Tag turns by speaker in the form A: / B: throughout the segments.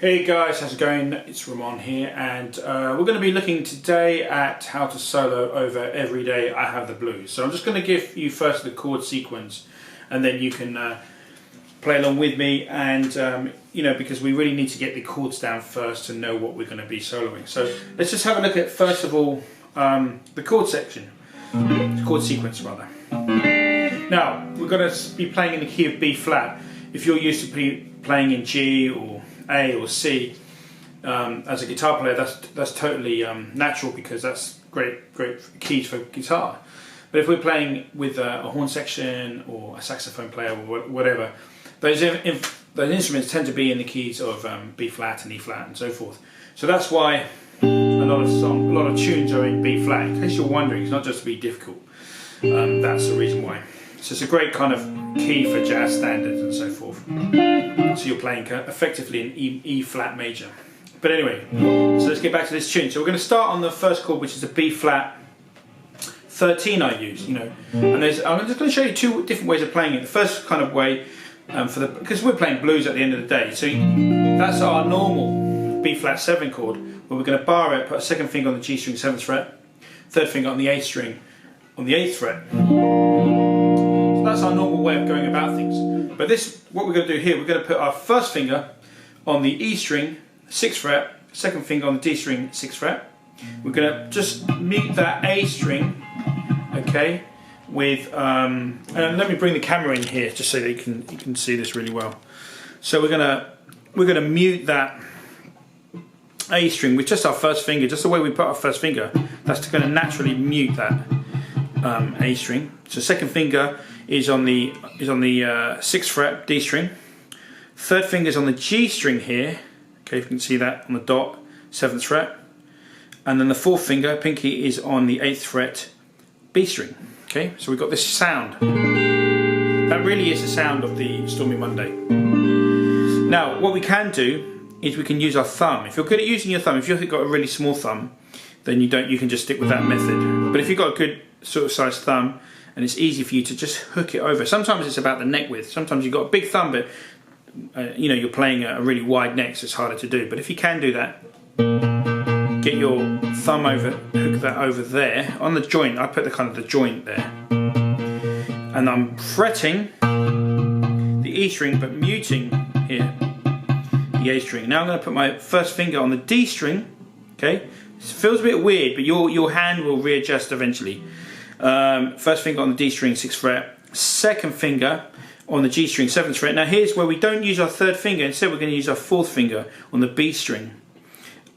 A: Hey guys, how's it going? It's Ramon here, and we're going to be looking today at how to solo over Every Day I Have the Blues. So I'm just going to give you first the chord sequence, and then you can play along with me, and you know, because we really need to get the chords down first to know what we're going to be soloing. So let's just have a look at, first of all, the chord section, chord sequence rather. Now, we're going to be playing in the key of B flat. If you're used to playing in G or A or C as a guitar player, that's totally natural, because that's great keys for guitar. But if we're playing with a horn section or a saxophone player or whatever, those instruments tend to be in the keys of B flat and E flat and so forth. So that's why a lot of tunes are in B flat. In case you're wondering, it's not just to be difficult. That's the reason why. So it's a great kind of key for jazz standards and so forth. So you're playing effectively an E flat major. But anyway, so let's get back to this tune. So we're going to start on the first chord, which is a B flat 13 I use, you know. And I'm just going to show you two different ways of playing it. The first kind of way, because we're playing blues at the end of the day, so that's our normal B flat 7 chord, where we're going to bar it, put a second finger on the G string 7th fret, third finger on the A string on the 8th fret. So that's our normal way of going about things. But what we're going to do here, we're going to put our first finger on the E string 6th fret, second finger on the D string 6th fret. We're going to just mute that A string, okay, with and let me bring the camera in here just so that you can see this really well. So we're gonna mute that A string with just our first finger, just the way we put our first finger. That's going to naturally mute that A string. So second finger is on the 6th fret D string. Third finger is on the G string here. Okay, if you can see that on the dot, 7th fret. And then the fourth finger, pinky, is on the 8th fret B string. Okay, so we've got this sound. That really is the sound of the Stormy Monday. Now, what we can do is we can use our thumb. If you're good at using your thumb, if you've got a really small thumb, then you can just stick with that method. But if you've got a good sort of sized thumb, and it's easy for you to just hook it over. Sometimes it's about the neck width. Sometimes you've got a big thumb, but you know, you're playing a really wide neck, so it's harder to do. But if you can do that, get your thumb over, hook that over there on the joint. I put the joint there, and I'm fretting the E string but muting here the A string. Now I'm going to put my first finger on the D string. Okay, it feels a bit weird, but your hand will readjust eventually. First finger on the D string 6th fret, second finger on the G string 7th fret. Now here's where we don't use our third finger. Instead we're going to use our fourth finger on the B string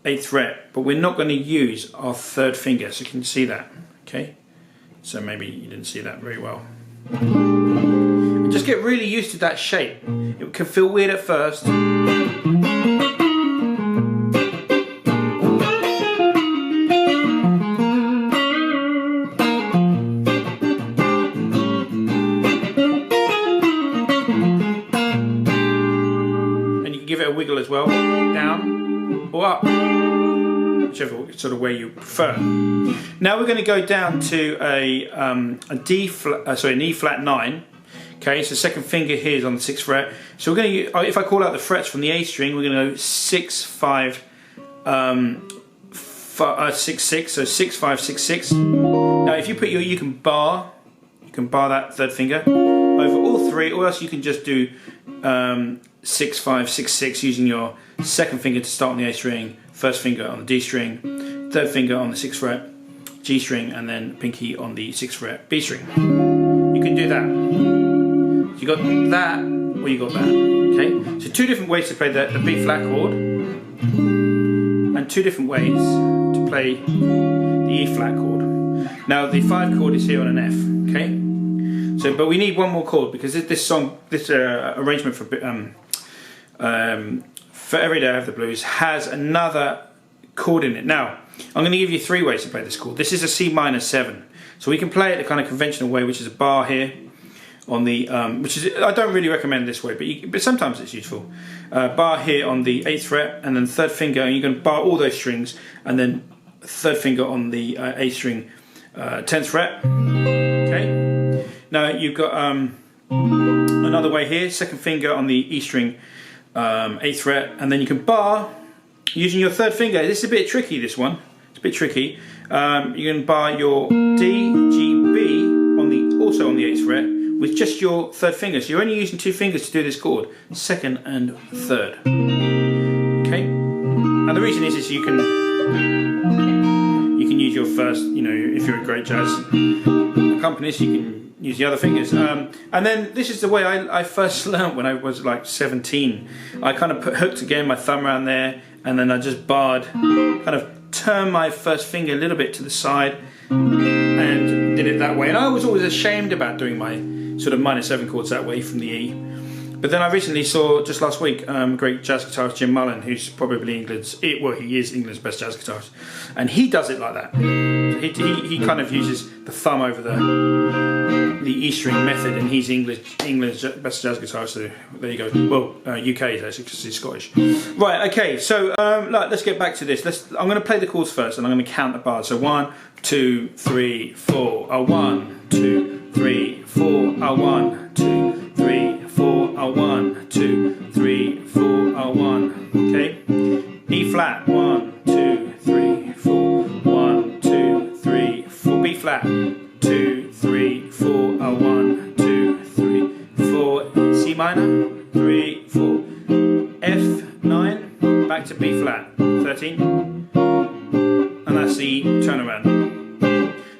A: 8th fret, but we're not going to use our third finger, so you can see that. Okay, so maybe you didn't see that very well. And just get really used to that shape. It can feel weird at first. And you can give it a wiggle as well, down or up, whichever sort of way you prefer. Now we're going to go down to an E flat 9. Okay, so second finger here is on the 6th fret. So we're going to, if I call out the frets from the A string, we're going to go 6, 5, 6, 6. So 6, 5, 6, 6. Now if you put you can bar that third finger over all three, or else you can just do 6, 5, 6, 6 using your second finger to start on the A string, first finger on the D string, third finger on the 6th fret G string, and then pinky on the 6th fret B string. You can do that. So you got that, or you got that. Okay. So two different ways to play the B flat chord, and two different ways to play the E flat chord. Now the 5 chord is here on an F. Okay. So, but we need one more chord, because this arrangement for Every Day I Have the Blues has another chord in it. Now, I'm going to give you 3 ways to play this chord. This is a C minor 7. So we can play it the kind of conventional way, which is a bar here on the, which is, I don't really recommend this way, but sometimes it's useful. Bar here on the 8th fret, and then third finger, and you can bar all those strings, and then third finger on the A string 10th fret. Okay. Now you've got another way here, second finger on the E string 8th fret, and then you can bar using your 3rd finger. This is a bit tricky, this one. It's a bit tricky. You can bar your D, G, B also on the 8th fret with just your 3rd finger. So you're only using 2 fingers to do this chord, 2nd and 3rd. Okay? And the reason is you can use your first, you know, if you're a great jazz accompanist, you can use the other fingers. And then this is the way I first learned when I was like 17. I kind of hooked again my thumb around there, and then I just barred, kind of turned my first finger a little bit to the side and did it that way. And I was always ashamed about doing my sort of minor 7 chords that way from the E. But then I recently saw, just last week, great jazz guitarist Jim Mullen, who's probably he is England's best jazz guitarist, and he does it like that. He kind of uses the thumb over the E string method, and he's England's best jazz guitarist. So there you go. Well, UK actually, because he's Scottish. Right. Okay. So let's get back to this. I'm going to play the chords first, and I'm going to count the bars. So 1, 2, 3, 4. 1, 2, 3, 4. 1, 2, 3, 4. 1, 2, 3, 4. 1. Okay. E flat. 1, 2, 3, 4. 1, 2, 3, 4. B flat. 2, 3, 4. 1, 2, 3, 4. C minor. 3, 4. F9. Back to B flat. 13. And that's the turnaround.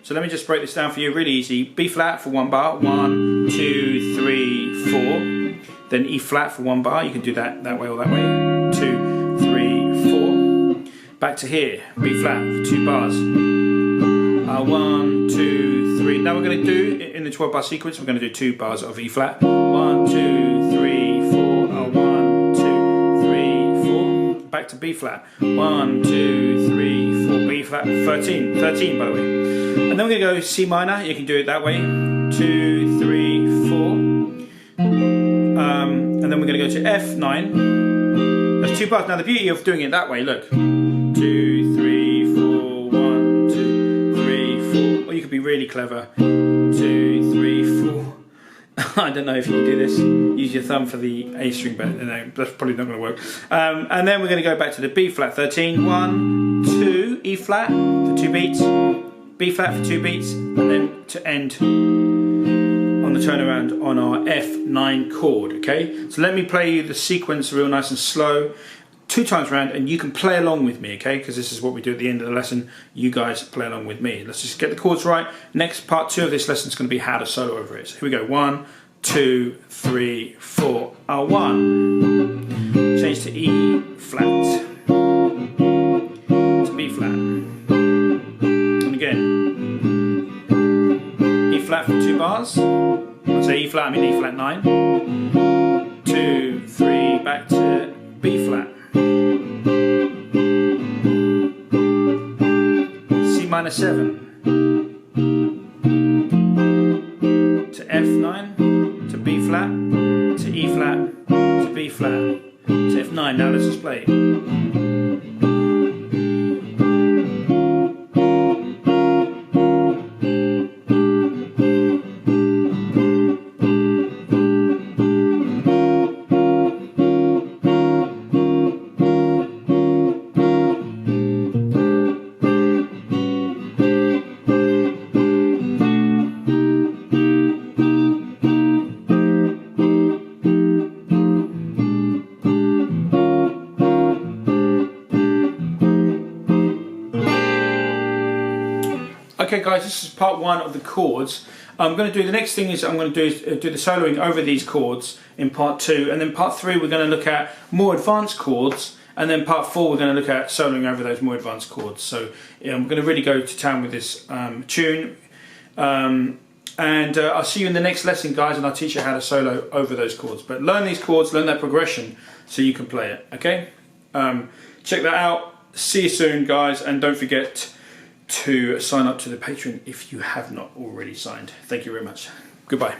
A: So let me just break this down for you really easy. B flat for 1 bar. 1, 2, 3, 4. Then E flat for 1 bar. You can do that way or that way. 2, 3, 4. Back to here. B flat for 2 bars. 1, 2, 3. Now we're going to do, in the 12 bar sequence, we're going to do 2 bars of E flat. 1, 2, 3, 4. 1, 2, 3, 4. Back to B flat. 1, 2, 3, 4. B flat. 13 by the way. And then we're going to go C minor. You can do it that way. 2, 3, 4. And then we're going to go to F9. That's 2 bars. Now the beauty of doing it that way, look. 2, 3, 4. 1, 2, 3, 4. Or you could be really clever. 2, 3, 4. I don't know if you can do this. Use your thumb for the A string, but no, that's probably not going to work. And then we're going to go back to the B flat. 13. 1, 2. E flat for 2 beats. B flat for 2 beats, and then to end on the turnaround on our F9 chord, okay? So let me play you the sequence real nice and slow, 2 times around, and you can play along with me, okay? Because this is what we do at the end of the lesson. You guys play along with me. Let's just get the chords right. Next, part 2 of this lesson is going to be how to solo over it. So here we go. 1, 2, 3, 4. 1. Change to E flat. To B flat. Flat for 2 bars. When I say E flat, I mean E flat 9. 2, 3, back to B flat. C minor 7. To F9. To B flat. To E flat. To B flat. To F9. Now let's just play it. Okay guys, this is part 1 of the chords. I'm going to do, the next thing is I'm going to do the soloing over these chords in part 2, and then part 3 we're going to look at more advanced chords, and then part 4 we're going to look at soloing over those more advanced chords. So I'm going to really go to town with this tune, and I'll see you in the next lesson guys, and I'll teach you how to solo over those chords. But learn these chords, learn that progression so you can play it, okay? Check that out. See you soon guys, and don't forget to sign up to the Patreon if you have not already signed. Thank you very much. Goodbye.